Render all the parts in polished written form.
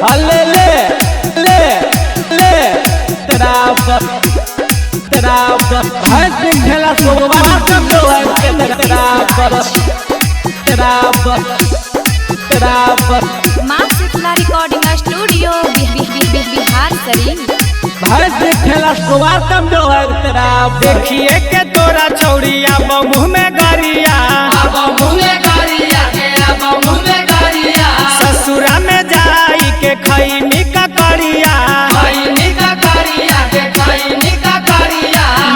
ले ले ले ले तेरा भैंस खेला सोमवार कम जो है तेरा माँ शीतला रिकॉर्डिंग स्टूडियो बिहार शरीफ। भैंस खेला सोमवार कम जो है तेरा। देखिए के तोरा छौड़िया मुँह में गरिया ससुरा में जाई के खैनी का करिया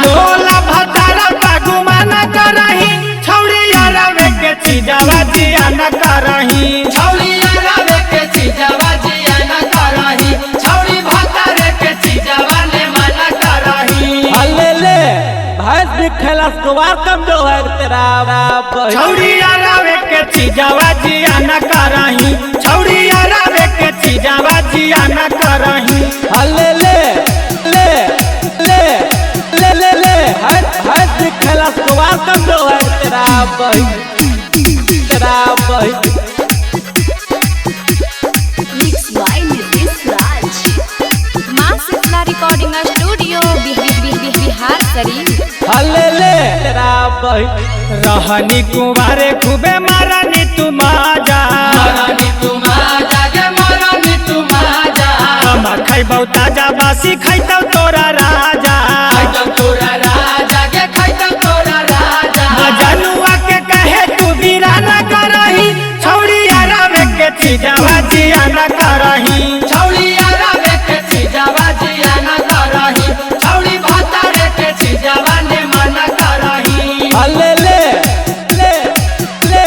लोला भतारा गुमान करही छौड़िया रवे के चीजवा जिया न करही ले ले भैंस खेला सोमवार कम जो है तेरा। छौड़िया रवे के चीजवा जिया न करही छौड़िया रवे के चीजवा जिया न करही ले ले ले ले ले ले ले भैंस खेला सोमवार कम जो है तेरा माँ शीतला रिकॉर्डिंग स्टूडियो बिहार शरीफ। ले ले तेरा रहनी कुमारे खूबे मारनी तुम आजा हम खैबौ ताजा बासी खैतौ तोरा राजा जनुआ के कहे तू बीरा न करही छौड़िया रवे के चीजवा जिया न करही ले ले ले ले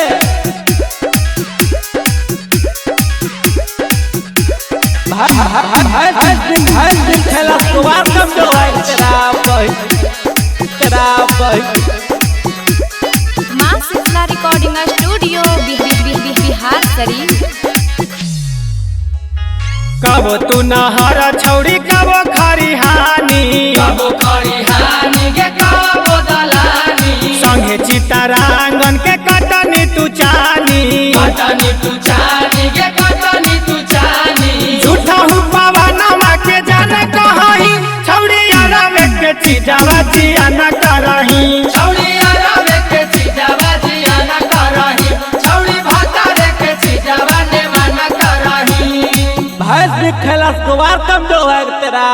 भैंस खेला सोमवार कम जो है तेरा माँ शीतला रिकॉर्डिंग स्टूडियो बिहार शरीफ। कबो तू नहर छौड़ी कबो खरिहानी संगे चितरांगन के कटनी तू चानी झूठा पवनमा के जान कहही छौड़िया रवे के चीजवा जिया न करही भैंस खेला सोमवार कम जो है तेरा।